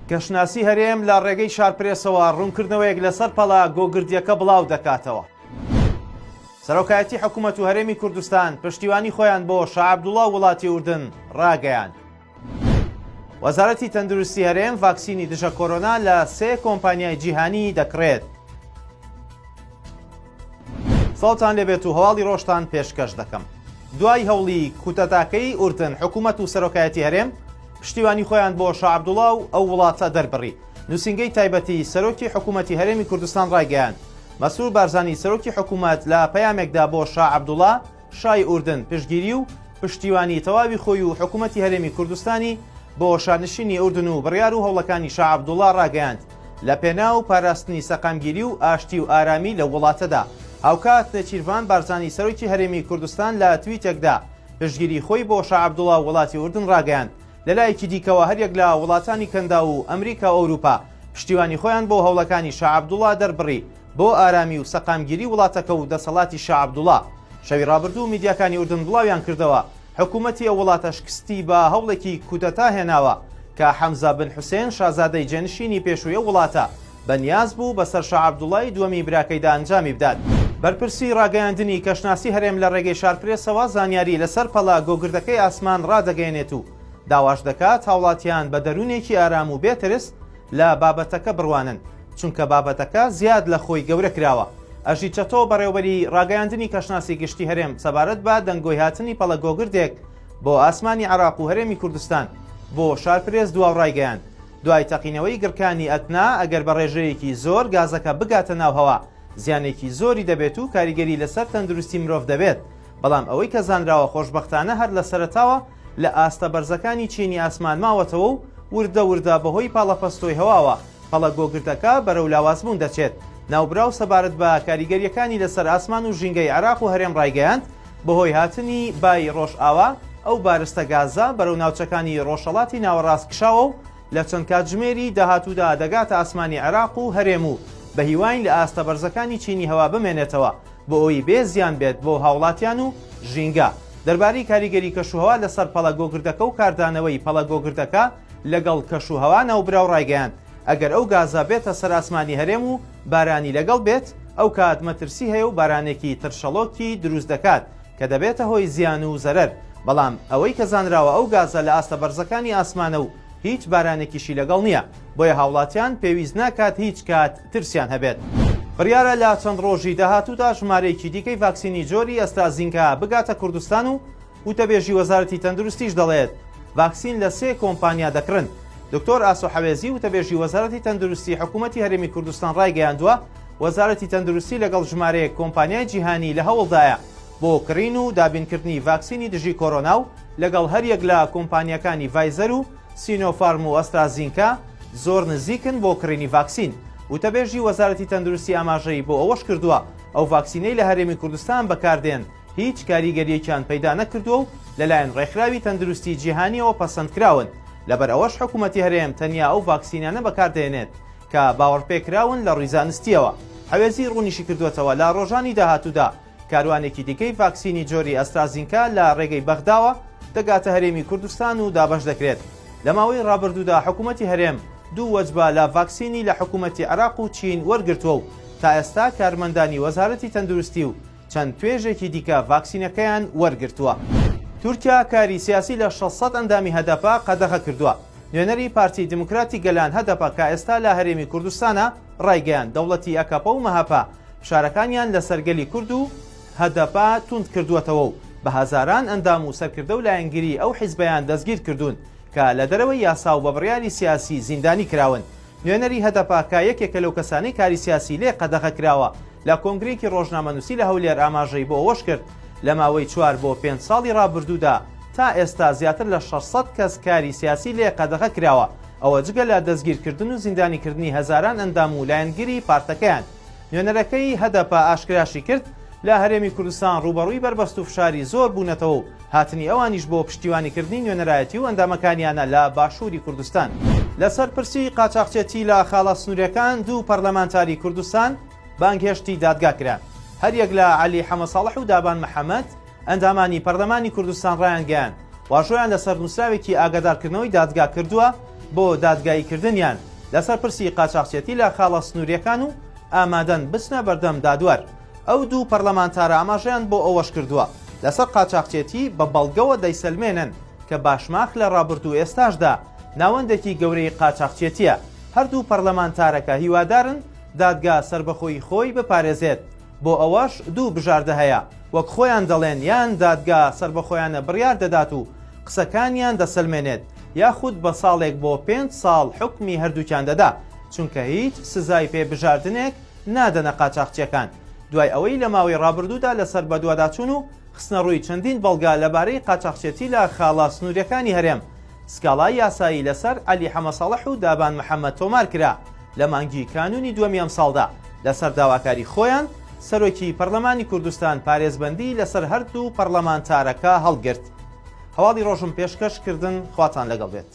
کەشناسی هەرێم لە ڕێگەی شارپرێسەوە ڕوونکردنەوەیەک لەسەر پەڵا گۆگردیەکە بڵاو دەکاتەوە. سەرۆکایەتی حکوومەت و هەرێمی کوردستان پشتیوانی خۆیان بۆ شاه عەبدوڵڵا وڵاتی ئوردن ڕاگەیاند. وەزارەتی تەندروستی هەرێم ڤاکسینی دژە کۆرۆنا لە 3 کۆمپانیای جیهانی دەکڕێت. ساڵتان لێبێت و هەواڵی ڕۆژتان پێشکەش دەکەم. دوای هەوڵی کوتەتاکەی ئوردن حکوومەت و سەرۆکایەتی هەرێم پشتیوانی خۆیان بۆ شاه عەبدوڵڵا و ئەو وڵاتە دەربڕی. نووسینگەی تایبەتی سەرۆکی حکوومەتی هەرێمی کوردستان ڕایگەیاند مەسرور بارزانی سەرۆکی حکوومەت لە پەیامێکدا بۆ شاه عەبدوڵڵا شای ئوردن پشتگیری و پشتیوانی تەواوی خۆی و حکوومەتی هەرێمی کوردستانی بۆ شانشینی ئوردن و بڕیار و هەوڵەکانی شاه عەبدوڵڵا ڕاگەیاند لە پێناو پاراستنی سەقامگیری و ئاشتی و ئارامی لە وڵاتەدا. هاوکات نەچیروان بارزانی سەرۆکی هەرێمی کوردستان لە تویتێکدا پشتگیری خۆی بۆ شاه عەبدوڵڵا وڵاتی ئوردن ڕاگەیاند. لەلایەکی دیکەوە هەریەک لە وڵاتانی کەندا و ئەمریکا و ئەوروپا پشتیوانی خۆیان بۆ هەوڵەکانی شاه عەبدوڵڵا دەربڕی بۆ ئارامی و سەقامگیری وڵاتەکە و دەسەڵاتی شاه عەبدوڵڵا. شەوی ڕابردوو میدیاکانی ئوردن بڵاویان کردەوە حکوومەتی ئەو وڵاتە شکستی بە هەوڵێکی کوتەتا هێناوە کە حەمزە بن حوسێن شازادەی جێنشینی پێشووی وڵاتە بەنیاز بوو بەسەر شاه عەبدوڵڵای دووەمی براکەیدا ئەنجامی بدات. بەرپرسی ڕاگەیاندنی کەشناسی هەرێم لە ڕێگەی شارپرێسەوە زانیاری لەسەر پەڵا گۆگردەکەی ئاسمان ڕادەگەیەنێت و داواش دەکات هاوڵاتیان بە دەروونێکی ئارام و بێترس لە بابەتەکە بڕوانن چونکە بابەتەکە زیاد لە خۆی گەورە کراوە. ئەژی چەتۆ بەڕێوەبەری ڕاگەیاندنی کەشناسی گشتی هەرێم سەبارەت بە دەنگۆی هاتنی پەڵە گۆگردێک بۆ ئاسمانی عێراق و هەرێمی کوردستان بۆ شارپرێس دواو ڕایگەیاند. دوای تەقینەوەی گرکانی ئەتنا ئەگەر بە ڕێژەیەکی زۆر گازەکە بگاتە ناو هەوا زیانێکی زۆری دەبێت و کاریگەری لەسەر تەندروستی مرۆڤ دەبێت. بەڵام ئەوەی کە زانراوە خۆشبەختانە هەر لە سەرەتاوە لە ئاستە بەرزەکانی چینی ئاسمان ماوەتەوە و وردە وردە بەهۆی پاڵەپەستۆی هەواوە پەڵە گۆگردەکە بەرەو لاوازبوون دەچێت. ناوبراو سەبارەت بە کاریگەریەکانی لەسەر ئاسمان و ژینگەی عێراق و هەرێم ڕایگەیاند بەهۆی هاتنی بای ڕۆژئاوا ئەو بارستە گازە بەرەو ناوچەکانی ڕۆژهەڵاتی ناوەڕاست کشاوە و لە چەند کاتژمێری داهاتوودا دەگاتە ئاسمانی عێراق و هەرێم و بە هیواین لە ئاستە بەرزەکانی چینی هەوا بمێنێتەوە بۆ ئەوی بێ زیان بێت بۆ هاوڵاتیان و ژینگە. دەربارەی کاریگەری کەشوهەوا لەسەر پەڵە گۆگردەکە و کاردانەوەی پەڵە گۆگردەکە لەگەڵ کەشوهەوا ناوبراو ڕایگەیاند ئەگەر ئەو گازە بێتە سەر ئاسمانی هەرێم و بارانی لەگەڵ بێت ئەو کات مەترسی هەیە و بارانێکی ترشەڵۆکی دروست دەکات کە دەبێتە هۆی زیان و زەرەر. بەڵام ئەوەی کە زانراوە ئەو گازە لە ئاستە بەرزەکانی ئاسمانە و هیچ بارانێکیشی لەگەڵ نییە بۆیە هاوڵاتیان پێویست ناکات هیچ کات ترسیان هەبێت. بڕیارە لە چەند ڕۆژی داهاتوودا ژمارەیەکی دیکەی ڤاکسینی جۆری ئەسترازینکا بگاتە کوردستان و وتەبێژی وەزارەتی تەندروستیش دەڵێت ڤاکسین لە 3 کۆمپانیا دەکڕن. دکتۆر ئاسۆ حەوێزی وتەبێژی وەزارەتی تەندروستی حکوومەتی هەرێمی کوردستان ڕایگەیاندووە وەزارەتی تەندروستی لەگەڵ ژمارەیەک کۆمپانیای جیهانی لە هەوڵدایە بۆ کڕین و دابینکردنی ڤاکسینی دژی کۆرۆنا و لەگەڵ هەریەک لە کۆمپانیەکانی ڤایزەر و سینۆفارم و ئەسترازینکا زۆر نزیکن بۆ کڕینی ڤاکسین. وتەبێژی وەزارەتی تەندروستی ئاماژەی بۆ ئەوەش کردووە ئەو ڤاکسینەی لە هەرێمی کوردستان بەکاردێن هیچ کاریگەریەکیان پەیدا نەکردووە و لەلایەن ڕێکخراوی تەندروستی جیهانیەوە پەسەندکراون. لەبەر ئەوەش حکوومەتی هەرێم تەنیا ئەو ڤاکسینانە بەکاردێنێت کە باوەڕپێکراون لە ڕیزانستیەوە. حەوێزی ڕوونیشی کردوێتەوە لە ڕۆژانی داهاتوودا کاروانێکی دیکەی ڤاکسینی جۆری ئەسترازینکا لە ڕێگەی بەغداوە دەگاتە هەرێمی کوردستان و دابەش دەکرێت. لە ماوەی ڕابردوودا حکوومەتی هەرێم 2 وەجبە لە ڤاکسینی لە حکوومەتی عێراق و چین وەرگرتووە و تا ئێستا کارمەندانی وەزارەتی تەندروستی و چەند توێژێکی دیکە ڤاکسینەکەیان وەرگرتووە. تورکیا کاری سیاسی لە 600 ئەندامی هەدەپا قەدەغە کردووە. نوێنەری پارتی دموکراتی گەلان هەدەپا کە ئێستا لە هەرێمی کوردستانە ڕایگەیاند دەوڵەتی ئەکەپە و مەهەپا شارەکانیان لە سەرگەلی کورد و هەدەپا توند کردووەتەوە و بە هەزاران ئەندام و سەرکردە و لایەنگیری ئەو حیزبەیان دەستگیر کردوون کە لە دەرەوەی یاسا و بە بڕیاری سیاسی زیندانی کراون. نوێنەری هەدەپا کە یەکێکە لەو کەسانەی کاری سیاسی لێ قەدەغە کراوە لە کۆنگرێکی ڕۆژنامەنووسی لە هەولێر ئاماژەی بۆ ئەوەش کرد لە ماوەی 4 بۆ 5 ساڵی ڕابردوودا تا ئێستا زیاتر لە 600 کەس کاری سیاسی لێ قەدەغە کراوە ئەوە جگە لە دەستگیرکردن و زیندانیکردنی هەزاران ئەندام و لایەنگیری پارتەکەیان. نوێنەرەکەی هەدەپا ئاشکراشی کرد لە هەرێمی کوردستان ڕوبەڕووی بەربەست و فشاری زۆر بوونەتەوە و هاتنی ئەوانیش بۆ پشتیوانیکردنی نوێنەرایەتی و ئەندامەکانیانە لە باشووری کوردستان. لەسەر پرسی قاچاقچێتی لە خاڵە سنوورەکان 2 پەرلەمانتاری کوردستان بانگهێشتی دادگا کران. هەریەک لە عەلی حەمەساڵح و دابان محەممەد ئەندامانی پەرلەمانی کوردستان ڕایانگەیان واژۆیان لەسەر نووسراوێکی ئاگادارکردنەوەی دادگا کردووە بۆ دادگاییکردنیان لەسەر پرسی قاچاقچێتی لە خاڵە سنووریەکان و ئامادەن بچنە بەردەم دادوەر. ئەو دوو پەرلەمانتارە ئاماژەیان بۆ ئەوەش کردووە لەسەر قاچاقچێتی بە بەڵگەوە دەیسەلمێنن کە باشماخ لە ڕابردوو ئێستاشدا ناوەندێکی گەورەی قاچاقچێتیە. هەردوو پەرلەمانتارەکە هیوادارن دادگا سربەخۆی خۆی بپارێزێت. بۆ ئەوەش دوو بژاردە هەیە، وەک خۆیان دەڵێن یان دادگا سربەخۆیانە بڕیار دەدات و قسەکانیان دەسەلمێنێت یاخود بە ساڵێک بۆ 5 ساڵ حکمی هەردووکیان دەدا، چونکە هیچ سزای پێبژاردنێک نادەنە قاچاقچیەکان. دوای ئەوەی لە ماوەی ڕابردوودا لەسەر بەدواداچوون و خستنە ڕووی چەندین بەڵگا لەبارەی قاچاقچێتی لە خاڵە سنووریەکانی هەرێم، سکاڵای یاسایی لەسەر عەلی حەمەساڵح و دابان محەممەد تۆمار کرا لە مانگی کانونی دووەمی ئەم ساڵدا. لەسەر داواکاری خۆیان سەرۆکی پەرلەمانی کوردستان پارێزبەندی لەسەر هەردوو پەرلەمانتارەکە هەڵگرت. هەواڵی ڕۆژم پێشکەشکردن خواتان لەگەڵ بێت.